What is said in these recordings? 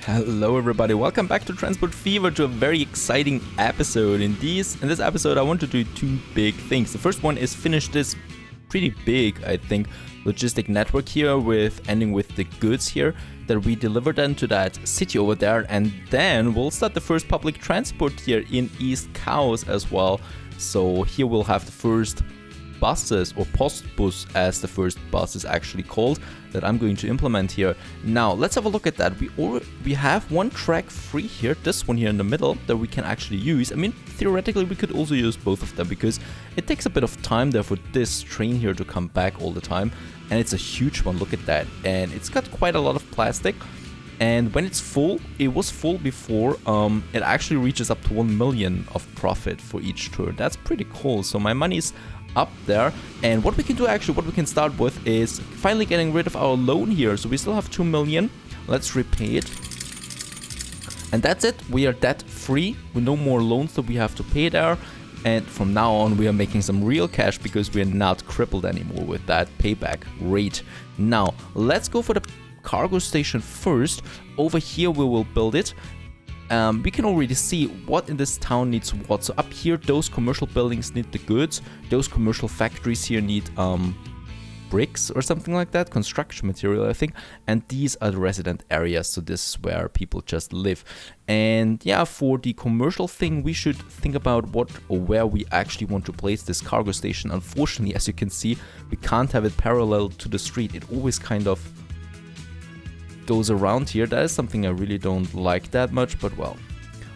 Hello everybody, welcome back to Transport Fever, to a very exciting episode. In this episode I want to do two big things. The first one is finish this pretty big, I think, logistic network here, with ending with the goods here that we deliver then to that city over there, and then we'll start the first public transport here in East Chaos as well. So here we'll have the first buses, or postbus as the first bus is actually called, that I'm going to implement here. Now let's have a look at that. We have one track free here, this one here in the middle, that we can actually use. I mean, theoretically we could also use both of them, because it takes a bit of time there for this train here to come back all the time, and it's a huge one. Look at that, and it's got quite a lot of plastic. And when it's full, it was full before, it actually reaches up to 1 million of profit for each turn. That's pretty cool. So my money's up there, and what we can do, actually what we can start with, is finally getting rid of our loan here. So we still have 2 million. Let's repay it, and that's it. We are debt free with no more loans that we have to pay there, and from now on we are making some real cash because we are not crippled anymore with that payback rate. Now let's go for the cargo station first. Over here we will build it. We can already see what in this town needs what. So up here, those commercial buildings need the goods. Those commercial factories here need bricks or something like that, construction material, I think. And these are the resident areas, so this is where people just live. And yeah, for the commercial thing, we should think about what or where we actually want to place this cargo station. Unfortunately, as you can see, we can't have it parallel to the street. It always kind of goes around here. That is something I really don't like that much, but well,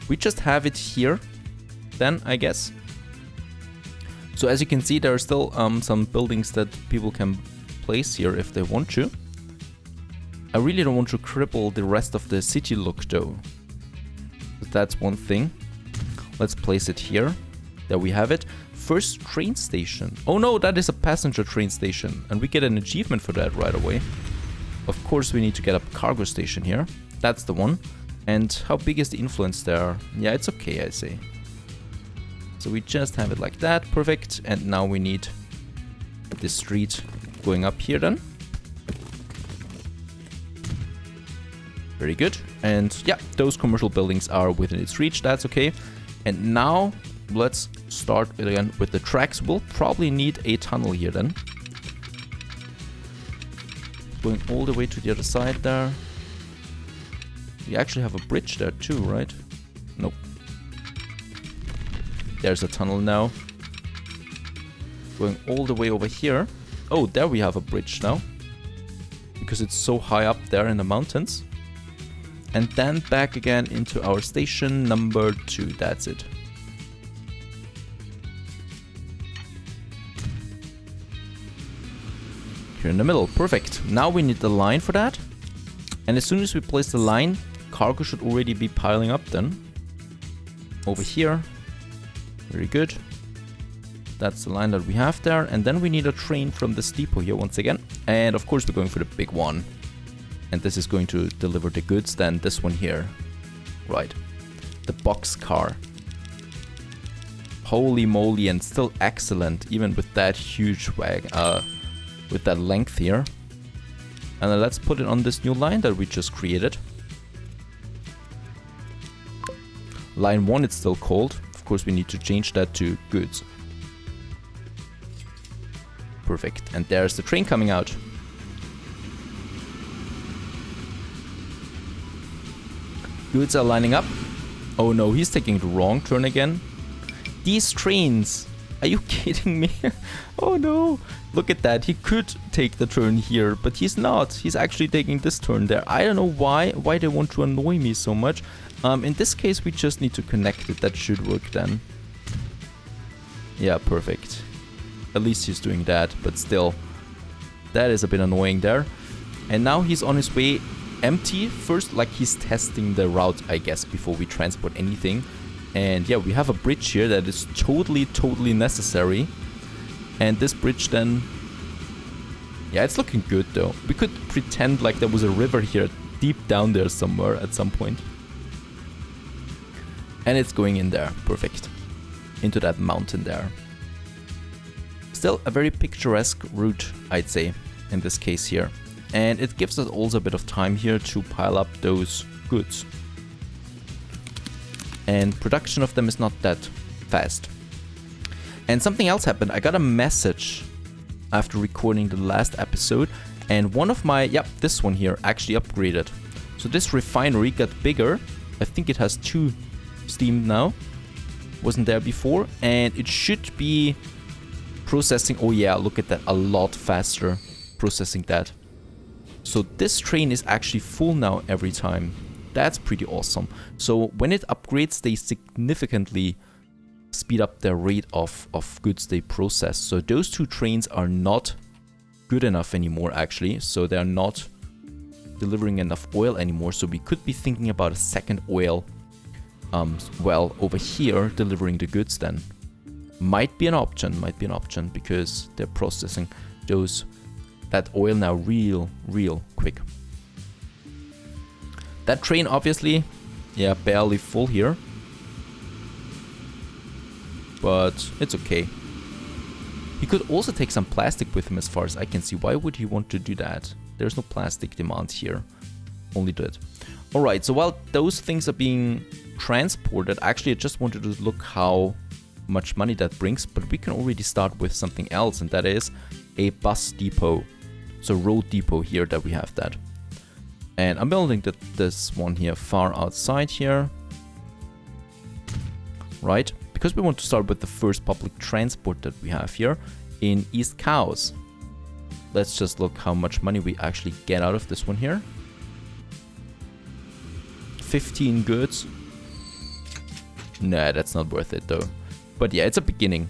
we just have it here then, I guess. So as you can see, there are still some buildings that people can place here if they want to. I really don't want to cripple the rest of the city look though, but that's one thing. Let's place it here. There we have it. First train station. Oh no, that is a passenger train station, and we get an achievement for that right away. Of course, we need to get a cargo station here. That's the one. And how big is the influence there? Yeah, it's okay, I say. So we just have it like that. Perfect. And now we need the street going up here then. Very good. And yeah, those commercial buildings are within its reach. That's okay. And now let's start again with the tracks. We'll probably need a tunnel here then, going all the way to the other side there. We actually have a bridge there too, right? Nope. There's a tunnel now, going all the way over here. Oh, there we have a bridge now, because it's so high up there in the mountains. And then back again into our station number 2. That's it. Here in the middle. Perfect. Now we need the line for that. And as soon as we place the line, cargo should already be piling up then. Over here. Very good. That's the line that we have there. And then we need a train from this depot here once again. And of course we're going for the big one. And this is going to deliver the goods then. This one here. Right. The box car. Holy moly, and still excellent even with that huge with that length here. And then let's put it on this new line that we just created. Line 1, it's still called. Of course, we need to change that to goods. Perfect. And there's the train coming out. Goods are lining up. Oh no, he's taking the wrong turn again. These trains. Are you kidding me? Oh no. Look at that. He could take the turn here, but he's not. He's actually taking this turn there. I don't know why they want to annoy me so much. In this case, we just need to connect it. That should work then. Yeah, perfect. At least he's doing that, but still. That is a bit annoying there. And now he's on his way empty. First, like he's testing the route, I guess, before we transport anything. And yeah, we have a bridge here that is totally necessary. And this bridge then, yeah, it's looking good though. We could pretend like there was a river here deep down there somewhere at some point. And it's going in there. Perfect. Into that mountain there. Still a very picturesque route, I'd say, in this case here. And it gives us also a bit of time here to pile up those goods. And production of them is not that fast. And something else happened. I got a message after recording the last episode, and one of my, this one here actually upgraded. So this refinery got bigger. I think it has 2 steam now. Wasn't there before, and it should be processing, oh yeah, look at that, a lot faster processing that. So this train is actually full now every time. That's pretty awesome. So when it upgrades, they significantly speed up their rate of goods they process. So those 2 trains are not good enough anymore actually. So they are not delivering enough oil anymore. So we could be thinking about a second oil well over here delivering the goods then. Might be an option because they're processing that oil now real quick. That train obviously, yeah, barely full here. But it's okay. He could also take some plastic with him as far as I can see. Why would he want to do that? There's no plastic demand here. Only that. Alright, so while those things are being transported, actually I just wanted to look how much money that brings, but we can already start with something else, and that is a bus depot. So road depot here that we have that. And I'm building this one here far outside here. Right? Because we want to start with the first public transport that we have here in East Cows. Let's just look how much money we actually get out of this one here. 15 goods. Nah, that's not worth it though. But yeah, it's a beginning.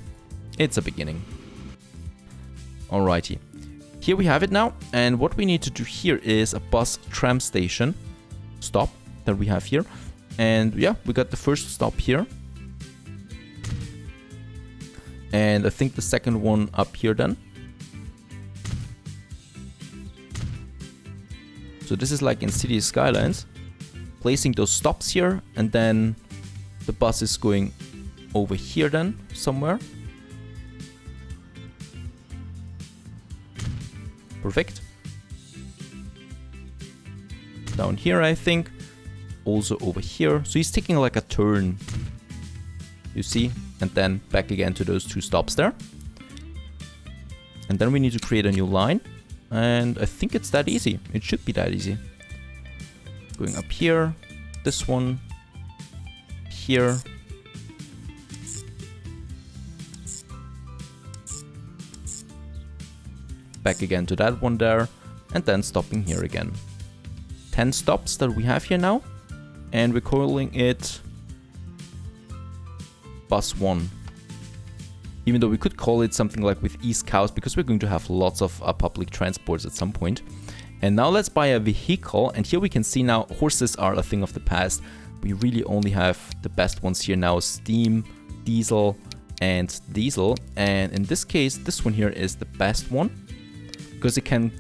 It's a beginning. Alrighty. Here we have it now. And what we need to do here is a bus tram station stop that we have here. And yeah, we got the first stop here. And I think the second one up here then. So this is like in City Skylines. Placing those stops here, and then the bus is going over here then, somewhere. Perfect. Down here, I think. Also over here. So he's taking like a turn. You see? And then back again to those 2 stops there. And then we need to create a new line. And I think it's that easy. It should be that easy. Going up here. This one. Here. Back again to that one there. And then stopping here again. 10 stops that we have here now. And we're calling it Bus 1. Even though we could call it something like with East Cows, because we're going to have lots of public transports at some point. And now let's buy a vehicle. And here we can see now horses are a thing of the past. We really only have the best ones here now. Steam, diesel, and diesel. And in this case, this one here is the best one. Because it can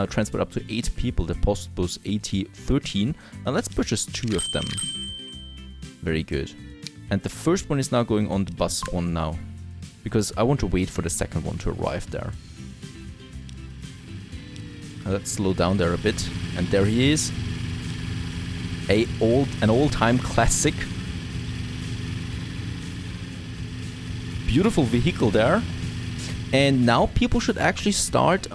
transport up to 8 people. The post bus 8013. Now let's purchase 2 of them. Very good. And the first one is now going on the bus 1 now. Because I want to wait for the second one to arrive there. Now let's slow down there a bit. And there he is. An old-time classic. Beautiful vehicle there. And now people should actually start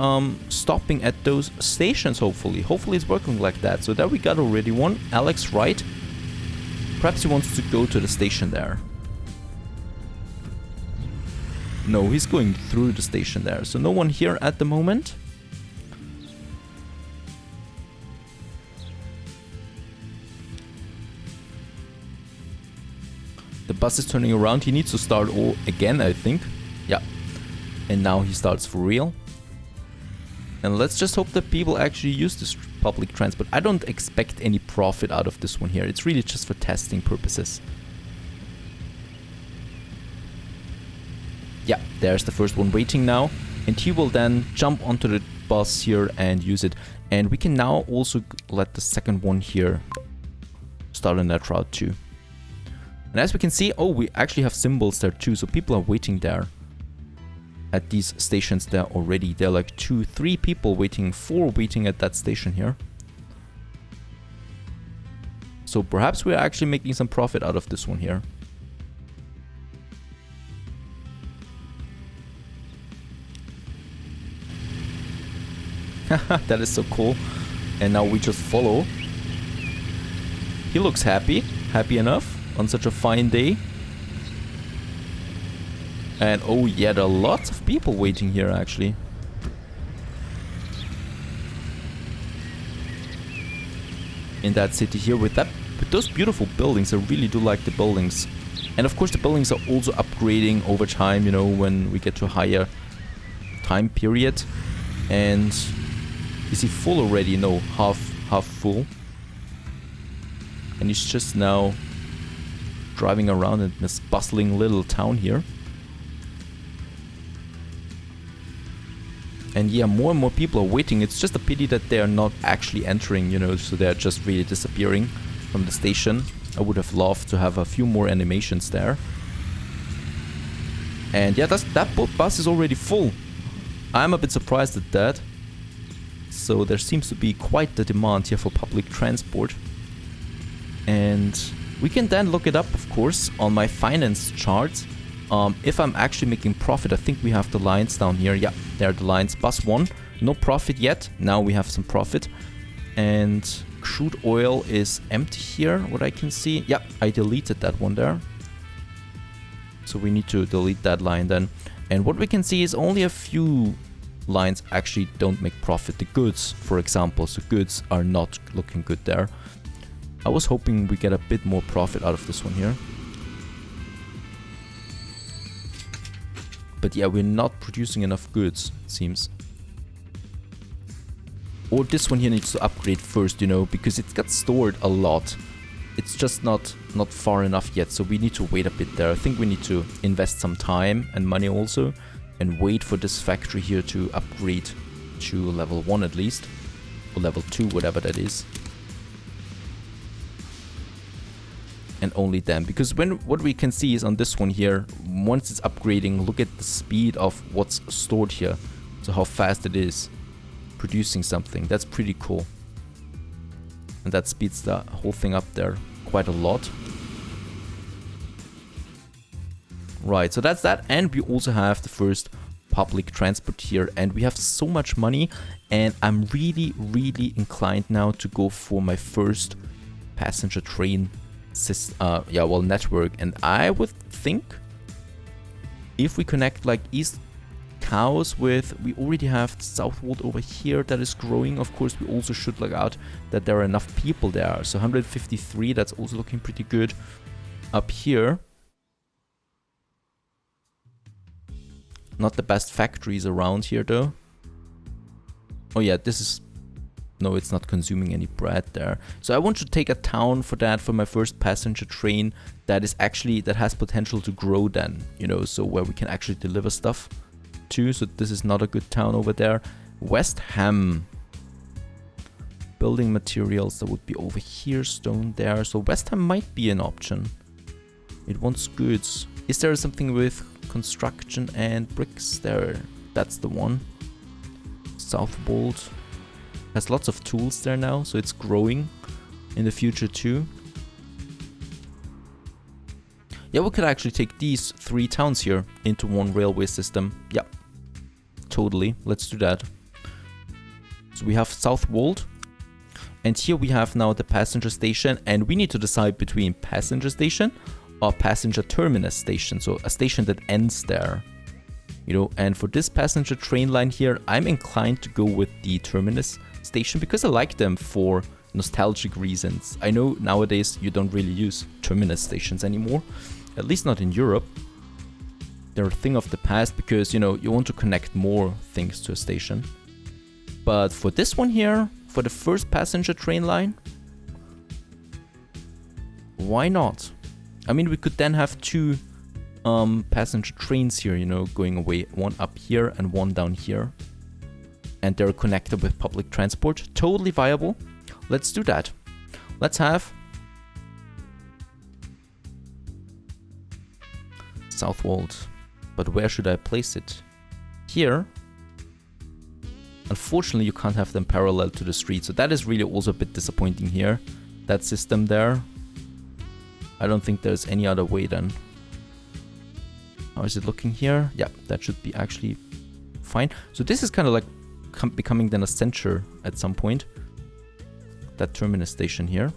stopping at those stations, hopefully. Hopefully it's working like that. So there we got already one. Alex Wright. Perhaps he wants to go to the station there. No, he's going through the station there. So no one here at the moment. The bus is turning around. He needs to start all again, I think. Yeah. And now he starts for real. And let's just hope that people actually use this public transport. I don't expect any profit out of this one here. It's really just for testing purposes. Yeah, there's the first one waiting now. And he will then jump onto the bus here and use it. And we can now also let the second one here start on that route too. And as we can see, oh, we actually have symbols there too. So people are waiting there. At these stations there already. There are like 2, 3 people waiting, 4 waiting at that station here. So perhaps we're actually making some profit out of this one here. That is so cool. And now we just follow. He looks happy. Happy enough on such a fine day. And oh yeah, there are lots of people waiting here actually. In that city here with those beautiful buildings. I really do like the buildings. And of course the buildings are also upgrading over time, you know, when we get to a higher time period. And is he full already? No, half full. And he's just now driving around in this bustling little town here. And yeah, more and more people are waiting. It's just a pity that they are not actually entering, you know, so they're just really disappearing from the station. I would have loved to have a few more animations there. And yeah, that bus is already full. I'm a bit surprised at that. So there seems to be quite the demand here for public transport. And we can then look it up, of course, on my finance charts. If I'm actually making profit, I think we have the lines down here. Yeah, there are the lines. Bus 1, no profit yet. Now we have some profit. And crude oil is empty here, what I can see. Yeah, I deleted that one there. So we need to delete that line then. And what we can see is only a few lines actually don't make profit. The goods, for example, so goods are not looking good there. I was hoping we get a bit more profit out of this one here. But yeah, we're not producing enough goods, it seems. Or this one here needs to upgrade first, you know, because it's got stored a lot. It's just not far enough yet, so we need to wait a bit there. I think we need to invest some time and money also, and wait for this factory here to upgrade to level 1 at least, or level 2, whatever that is. And only then, because what we can see is on this one here, once it's upgrading, look at the speed of what's stored here. So how fast it is producing something. That's pretty cool. And that speeds the whole thing up there quite a lot. Right, so that's that. And we also have the first public transport here. And we have so much money. And I'm really, really inclined now to go for my first passenger train network. And I would think if we connect like East Cows with, we already have Southwold over here that is growing. Of course, we also should look out that there are enough people there. So 153, that's also looking pretty good. Up here, not the best factories around here though. Oh yeah, this is, no, it's not consuming any bread there. So I want to take a town for that, for my first passenger train that is actually, that has potential to grow then, you know, so where we can actually deliver stuff to. So this is not a good town over there. West Ham. Building materials, that would be over here, stone there. So West Ham might be an option. It wants goods. Is there something with construction and bricks there? That's the one. Southwold has lots of tools there now, so it's growing in the future too. Yeah, we could actually take these 3 towns here into one railway system. Yeah, totally. Let's do that. So we have Southwold. And here we have now the passenger station. And we need to decide between passenger station or passenger terminus station. So a station that ends there. You know, and for this passenger train line here, I'm inclined to go with the terminus station because I like them for nostalgic reasons. I know nowadays you don't really use terminus stations anymore, at least not in Europe. They're a thing of the past because, you know, you want to connect more things to a station. But for this one here, for the first passenger train line, why not? I mean, we could then have 2 passenger trains here, you know, going away, one up here and one down here. And they're connected with public transport. Totally viable. Let's do that. Let's have Southwold. But where should I place it? Here. Unfortunately, you can't have them parallel to the street. So that is really also a bit disappointing here. that system there. I don't think there's any other way then. How is it looking here? Yeah, that should be actually fine. So this is kind of like becoming then a center at some point. That terminus station here.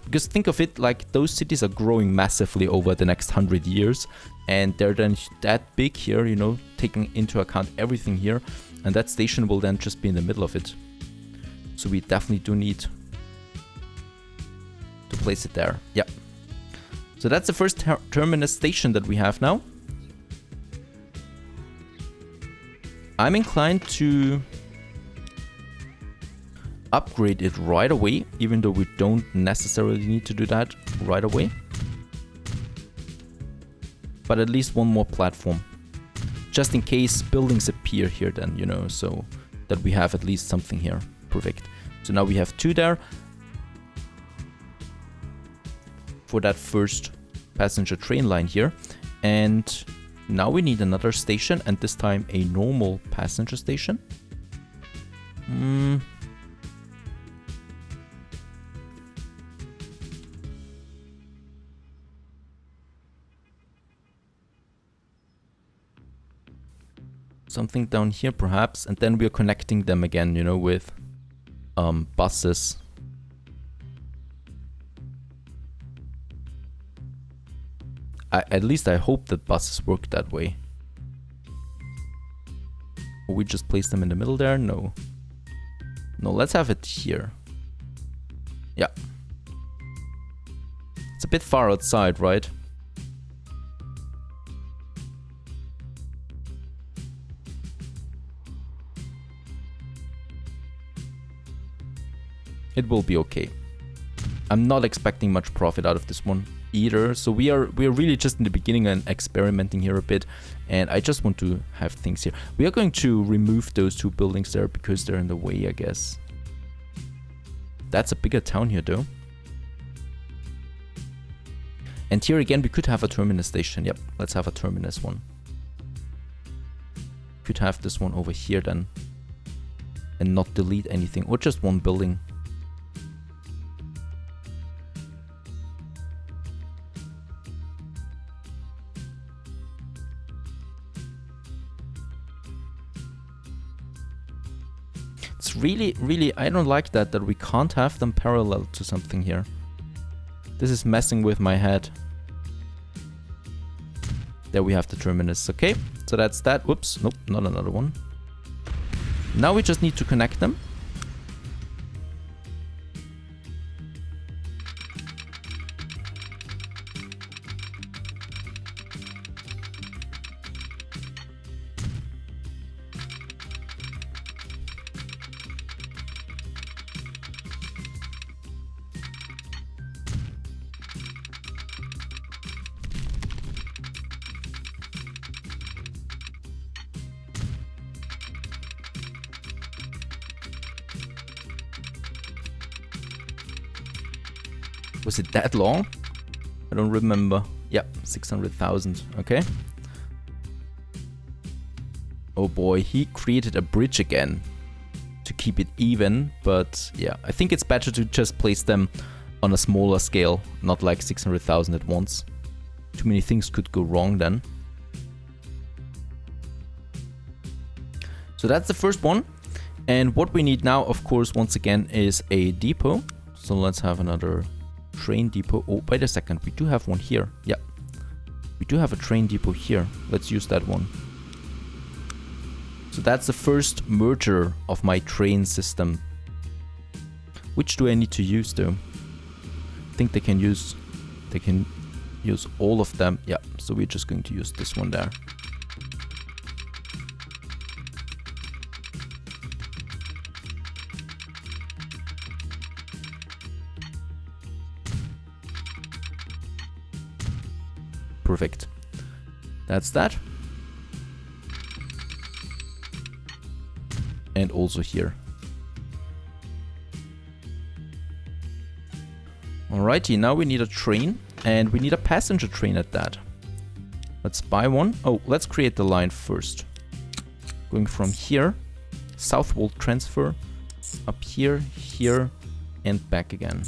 Because think of it like those cities are growing massively over the next 100 years. And they're then that big here, you know, taking into account everything here. And that station will then just be in the middle of it. So we definitely do need to place it there. Yeah. So that's the first terminus station that we have now. I'm inclined to upgrade it right away, even though we don't necessarily need to do that right away. But at least one more platform. Just in case buildings appear here then, you know, so that we have at least something here. Perfect. So now we have 2 there. For that first passenger train line here. And now we need another station, and this time a normal passenger station. Something down here perhaps, and then we're connecting them again, you know, with buses. At least I hope that buses work that way. Or we just place them in the middle there? No. No, let's have it here. Yeah. It's a bit far outside, right? It will be okay. I'm not expecting much profit out of this one either. So we are really just in the beginning and experimenting here a bit. And I just want to have things here. We are going to remove those 2 buildings there because they're in the way, I guess. That's a bigger town here though. And here again, we could have a terminus station. Yep, let's have a terminus one. Could have this one over here then. And not delete anything, or just one building. It's really, I don't like that we can't have them parallel to something here. This is messing with my head. There we have the terminus. Okay, so that's that. Whoops, nope, not another one. Now we just need to connect them. Was it that long? I don't remember. Yeah, 600,000. Okay. Oh boy, he created a bridge again to keep it even. But yeah, I think it's better to just place them on a smaller scale, not like 600,000 at once. Too many things could go wrong then. So that's the first one. And what we need now, of course, once again, is a depot. So let's have another train depot. Oh, wait a second. We do have one here. Yeah. We do have a train depot here. Let's use that one. So that's the first merger of my train system. Which do I need to use though? I think they can use all of them. Yeah. So we're just going to use this one there. Perfect. That's that. And also here. Alrighty, now we need a train, and we need a passenger train at that. Let's buy one. Oh, let's create the line first. Going from here, southward transfer, up here, here, and back again.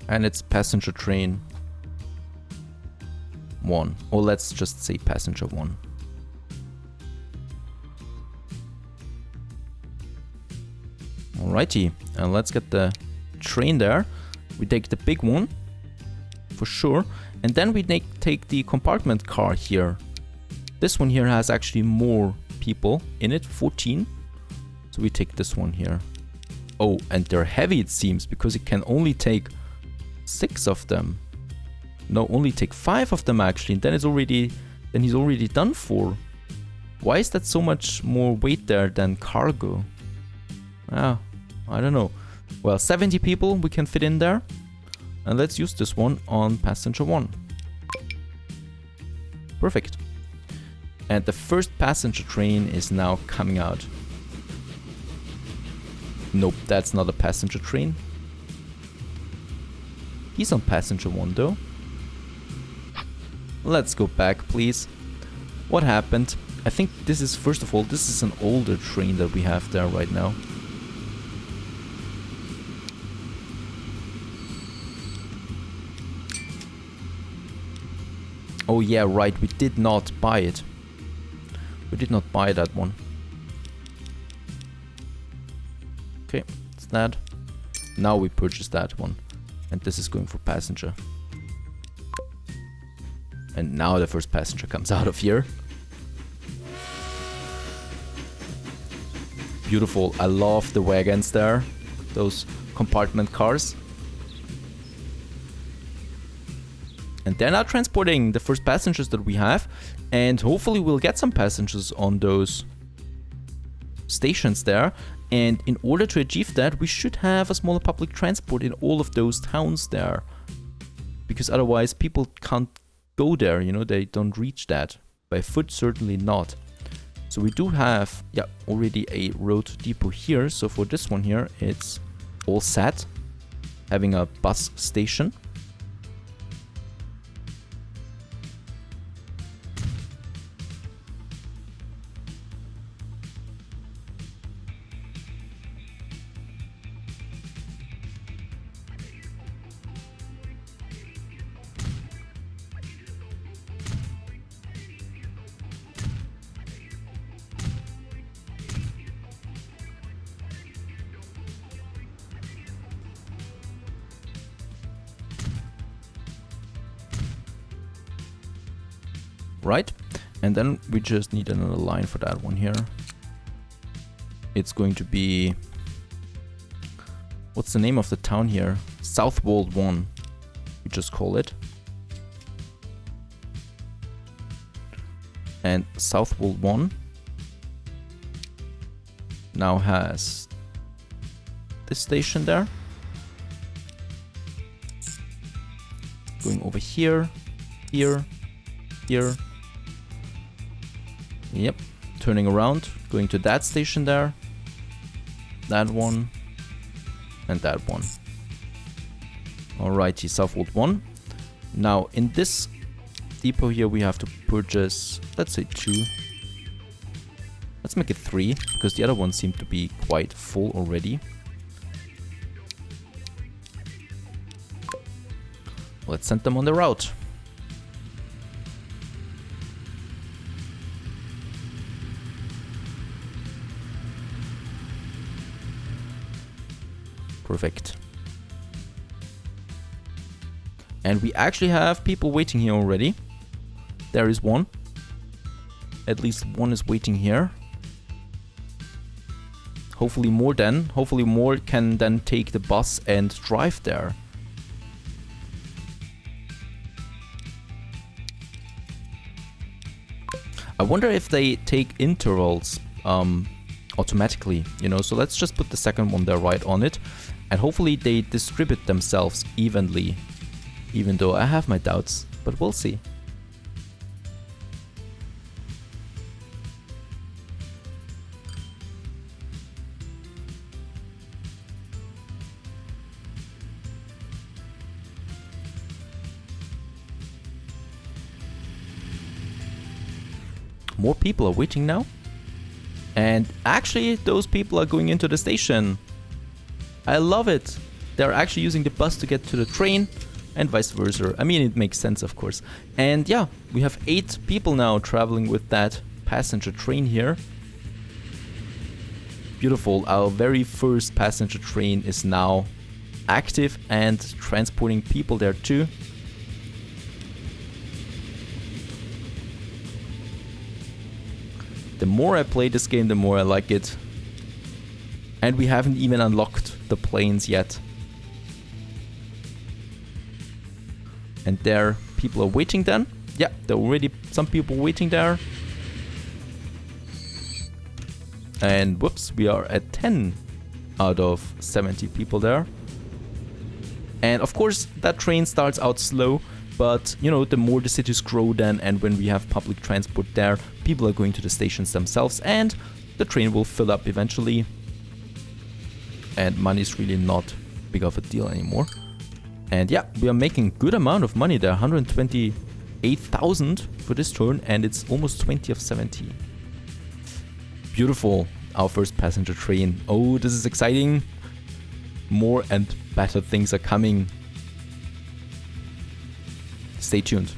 And it's passenger train 1. Or let's just say passenger 1. Alrighty, and let's get the train there. We take the big one, for sure. And then we take the compartment car here. This one here has actually more people in it, 14. So we take this one here. Oh, and they're heavy it seems, because it can only take 6 of them. No, only take 5 of them actually. And then he's already done for. Why is that so much more weight there than cargo? Ah, I don't know. Well, 70 people we can fit in there. And let's use this one on passenger 1. Perfect. And the first passenger train is now coming out. Nope, that's not a passenger train. He's on passenger 1 though. Let's go back, please. What happened? I think this is, first of all, this is an older train that we have there right now. Oh yeah, right, we did not buy it. We did not buy that one. Okay, it's that. Now we purchase that one. And this is going for passenger. And now the first passenger comes out of here. Beautiful. I love the wagons there. Those compartment cars. And they're now transporting the first passengers that we have. And hopefully we'll get some passengers on those stations there. And in order to achieve that, we should have a smaller public transport in all of those towns there. Because otherwise people can't go there, you know, they don't reach that. By foot, certainly not. So we do have, yeah, already a road depot here. So for this one here, it's all set. Having a bus station. Right, and then we just need another line for that one here. It's going to be, what's the name of the town here? Southwold 1, we just call it. And Southwold 1 now has this station there. Going over here, here, here. Yep, turning around, going to that station there, that one, and that one. Alrighty, Southwold 1. Now, in this depot here, we have to purchase, let's say 2. Let's make it 3, because the other ones seem to be quite full already. Let's send them on the route. Perfect. And we actually have people waiting here already. There is one. At least one is waiting here. Hopefully more then. Hopefully more can then take the bus and drive there. I wonder if they take intervals automatically, you know. So let's just put the second one there right on it. And hopefully they distribute themselves evenly. Even though I have my doubts, but we'll see. More people are waiting now. And actually, those people are going into the station. I love it. they're actually using the bus to get to the train, and vice versa. I mean, it makes sense, of course. And yeah, we have 8 people now traveling with that passenger train here. Beautiful. Our very first passenger train is now active and transporting people there too. The more I play this game, the more I like it. And we haven't even unlocked the planes yet. And there, people are waiting then. Yeah, there are already some people waiting there. And whoops, we are at 10 out of 70 people there. And of course, that train starts out slow. But, you know, the more the cities grow then, and when we have public transport there, people are going to the stations themselves. And the train will fill up eventually. And money is really not big of a deal anymore. And yeah, we are making good amount of money there, 128,000 for this turn, and it's almost 20 of 70. Beautiful, our first passenger train. Oh, this is exciting. More and better things are coming. Stay tuned.